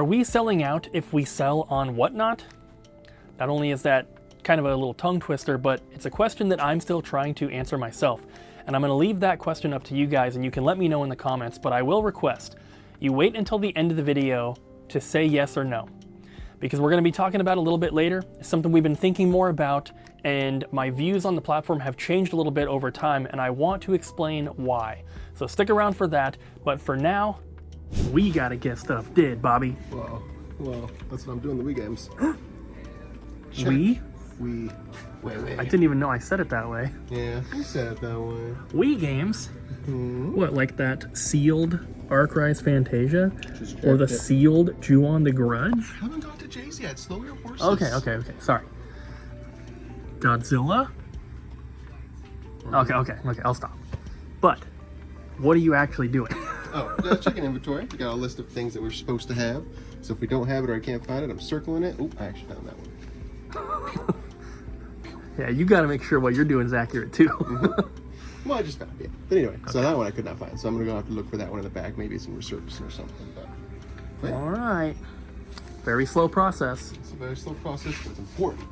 Are we selling out if we sell on Whatnot? Not only is that kind of a little tongue twister, but it's a question that I'm still trying to answer myself. And I'm gonna leave that question up to you guys and you can let me know in the comments, but I will request you wait until the end of the video to say yes or no. Because we're gonna be talking about a little bit later. It's something we've been thinking more about, and my views on the platform have changed a little bit over time, and I want to explain why. So stick around for that, but for now, we gotta get stuff did, Bobby. Well, that's what I'm doing, the Wii Games. We? Wait. I didn't even know I said it that way. Yeah, you said it that way. Wii Games? What, like that sealed Arc-Rise Fantasia? Or the sealed Ju-On the Grudge? I haven't got to Jay's yet. Slow your horses. Okay. Sorry. Godzilla? Okay, I'll stop. But, what are you actually doing? Checking inventory. We got a list of things that we're supposed to have. So if we don't have it or I can't find it, I'm circling it. Oh, I actually found that one. Yeah, you gotta make sure what you're doing is accurate too. Well, I just found it. But anyway, so that one I could not find. So I'm gonna have to look for that one in the back. Maybe it's in resurfacing or something. But yeah. All right. Very slow process. It's a very slow process, but it's important.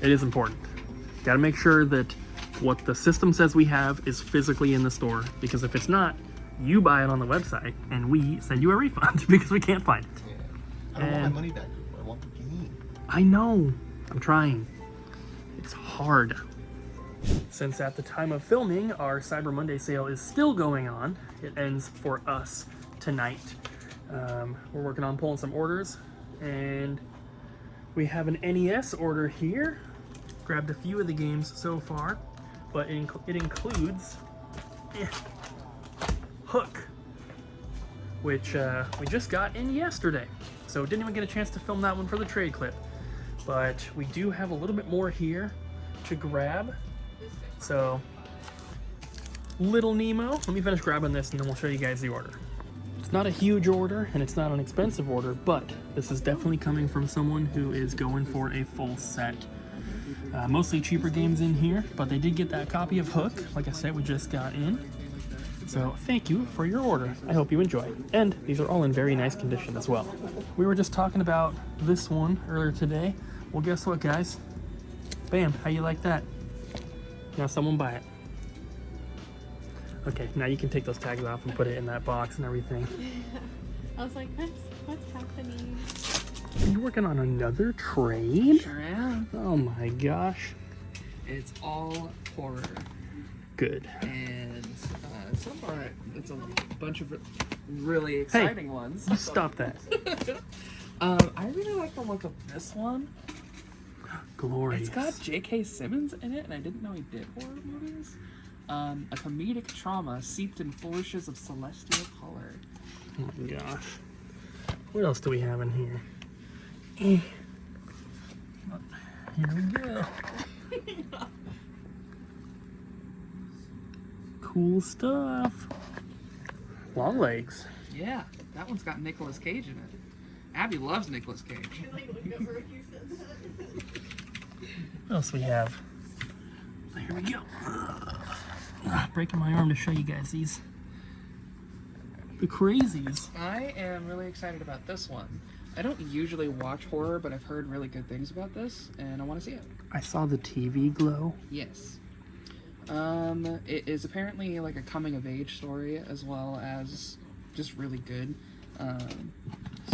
It is important. Gotta make sure that what the system says we have is physically in the store, because if it's not, you buy it on the website and we send you a refund because we can't find it. Yeah. I don't want my money back. I want the game. I know. I'm trying. It's hard. Since at the time of filming, our Cyber Monday sale is still going on. It ends for us tonight. We're working on pulling some orders, and we have an NES order here. Grabbed a few of the games so far, but it includes Hook, which we just got in yesterday. So didn't even get a chance to film that one for the trade clip. But we do have a little bit more here to grab. So, Little Nemo. Let me finish grabbing this and then we'll show you guys the order. It's not a huge order and it's not an expensive order, but this is definitely coming from someone who is going for a full set. Mostly cheaper games in here, but they did get that copy of Hook, like I said, we just got in. So thank you for your order. I hope you enjoy. And these are all in very nice condition as well. We were just talking about this one earlier today. Well, guess what, guys? Bam, how you like that? Now someone buy it. Okay, now you can take those tags off and put it in that box and everything. I was like, what's happening? Are you working on another trade? Sure am. Oh my gosh. It's all horror. Good. And so far, it's a bunch of really exciting ones. You stop that. I really like the look of this one. Glorious. It's got J.K. Simmons in it, and I didn't know he did horror movies. A comedic trauma seeped in flourishes of celestial color. Oh my gosh. What else do we have in here? Here we go. Cool stuff. Long legs. Yeah, that one's got Nicolas Cage in it. Abby loves Nicolas Cage. What else we have? Here we go. Breaking my arm to show you guys these. The crazies. I am really excited about this one. I don't usually watch horror, but I've heard really good things about this, and I want to see it. I saw the TV glow. Yes. It is apparently like a coming-of-age story, as well as just really good.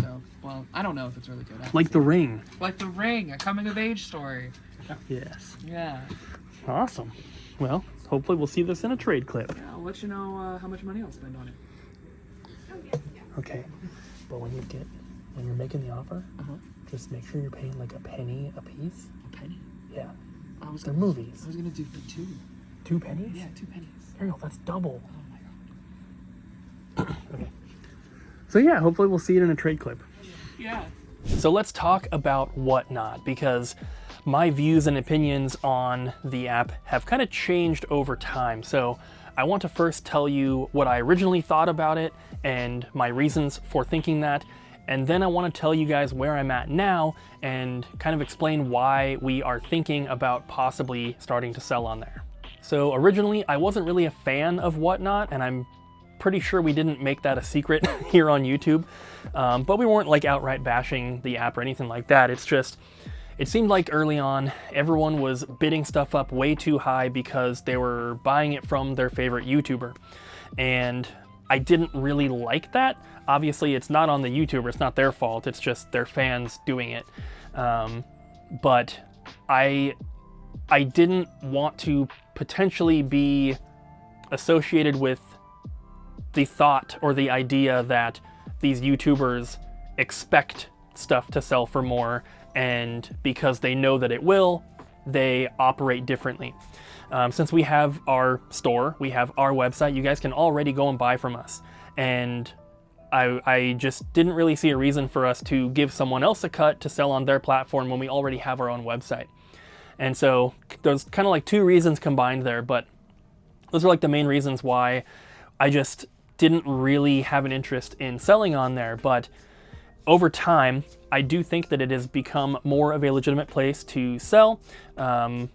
So, well, I don't know if it's really good. Like The Ring. Like The Ring, a coming-of-age story. Yes. Yeah. Awesome. Well, hopefully we'll see this in a trade clip. Yeah, I'll let you know how much money I'll spend on it. Okay. But when you're making the offer, just make sure you're paying like a penny a piece. A penny? Yeah. They're movies. I was gonna do for 2. 2 pennies? Yeah, 2 pennies. Ariel, that's double. Oh my god. Okay. So yeah, hopefully we'll see it in a trade clip. Yeah. So let's talk about Whatnot, because my views and opinions on the app have kind of changed over time. So I want to first tell you what I originally thought about it and my reasons for thinking that. And then I want to tell you guys where I'm at now and kind of explain why we are thinking about possibly starting to sell on there. So originally I wasn't really a fan of Whatnot, and I'm pretty sure we didn't make that a secret here on YouTube, but we weren't like outright bashing the app or anything like that. It's just, it seemed like early on, everyone was bidding stuff up way too high because they were buying it from their favorite YouTuber. And I didn't really like that. Obviously, it's not on the YouTuber, it's not their fault, it's just their fans doing it. But I didn't want to potentially be associated with the thought or the idea that these YouTubers expect stuff to sell for more, and because they know that it will, they operate differently. Since we have our store, we have our website, you guys can already go and buy from us. And I just didn't really see a reason for us to give someone else a cut to sell on their platform when we already have our own website. And so there's kind of like two reasons combined there, but those are like the main reasons why I just didn't really have an interest in selling on there. But over time, I do think that it has become more of a legitimate place to sell. And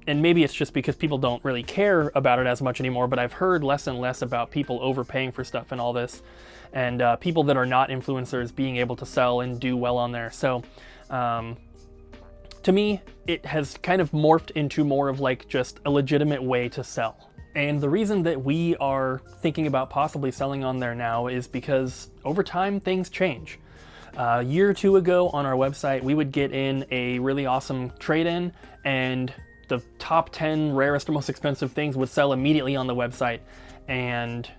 maybe it's just because people don't really care about it as much anymore, but I've heard less and less about people overpaying for stuff and all this, and people that are not influencers being able to sell and do well on there. So to me, it has kind of morphed into more of like just a legitimate way to sell. And the reason that we are thinking about possibly selling on there now is because over time things change. A year or two ago on our website, we would get in a really awesome trade-in, and the top 10 rarest or most expensive things would sell immediately on the website, and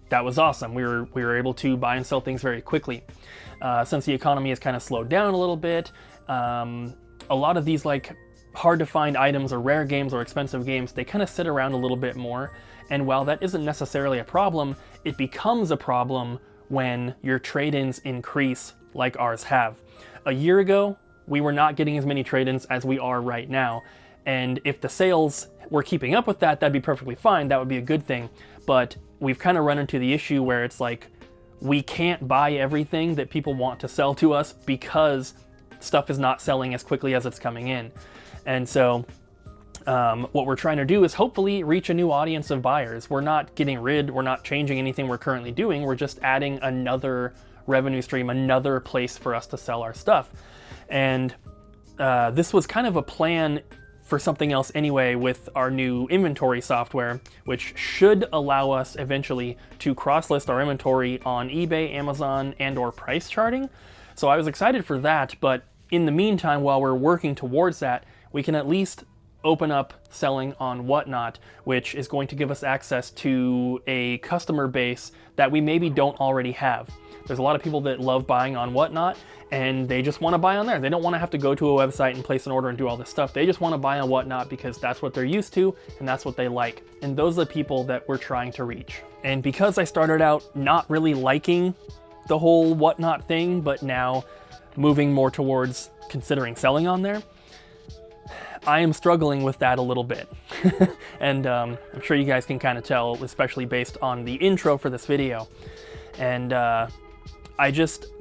that was awesome. We were able to buy and sell things very quickly. Since the economy has kind of slowed down a little bit, a lot of these like hard to find items or rare games or expensive games, they kind of sit around a little bit more. And while that isn't necessarily a problem, it becomes a problem when your trade-ins increase like ours have. A year ago, we were not getting as many trade-ins as we are right now. And if the sales were keeping up with that, that'd be perfectly fine. That would be a good thing. But we've kind of run into the issue where it's like, we can't buy everything that people want to sell to us because stuff is not selling as quickly as it's coming in. And so what we're trying to do is hopefully reach a new audience of buyers. We're not we're not changing anything we're currently doing. We're just adding another revenue stream, another place for us to sell our stuff. And this was kind of a plan for something else anyway with our new inventory software, which should allow us eventually to cross-list our inventory on eBay, Amazon, and or price charting. So I was excited for that, but in the meantime, while we're working towards that, we can at least open up selling on Whatnot, which is going to give us access to a customer base that we maybe don't already have. There's a lot of people that love buying on Whatnot, and they just want to buy on there. They don't want to have to go to a website and place an order and do all this stuff. They just want to buy on Whatnot because that's what they're used to and that's what they like. And those are the people that we're trying to reach. And because I started out not really liking the whole Whatnot thing, but now moving more towards considering selling on there, I am struggling with that a little bit. And I'm sure you guys can kind of tell, especially based on the intro for this video. And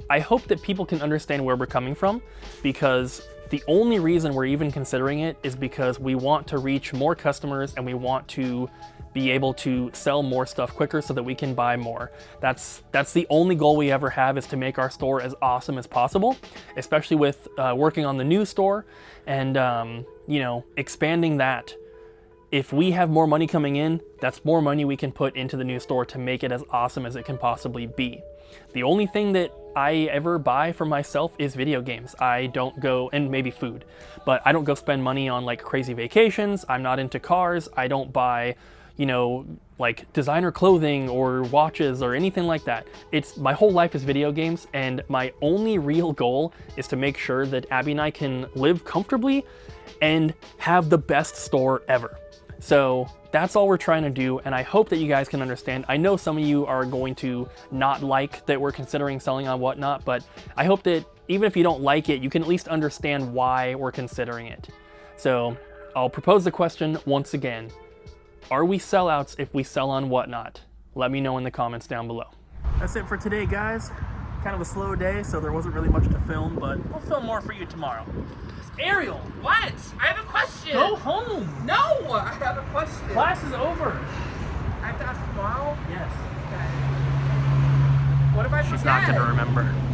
I hope that people can understand where we're coming from, because the only reason we're even considering it is because we want to reach more customers and we want to be able to sell more stuff quicker so that we can buy more. That's the only goal we ever have, is to make our store as awesome as possible, especially with working on the new store and you know, expanding that. If we have more money coming in, that's more money we can put into the new store to make it as awesome as it can possibly be. The only thing that I ever buy for myself is video games. I don't go, and maybe food, but I don't go spend money on like crazy vacations. I'm not into cars. I don't buy, you know, like designer clothing or watches or anything like that. My whole life is video games, and my only real goal is to make sure that Abby and I can live comfortably and have the best store ever. So that's all we're trying to do, and I hope that you guys can understand. I know some of you are going to not like that we're considering selling on Whatnot, but I hope that even if you don't like it, you can at least understand why we're considering it. So I'll propose the question once again. Are we sellouts if we sell on Whatnot? Let me know in the comments down below. That's it for today, guys. Kind of a slow day, so there wasn't really much to film, but we'll film more for you tomorrow. Ariel! What? I have a question. Go home! No, I have a question. Class is over. I have to ask tomorrow? Yes. Okay. What if I She's not gonna remember.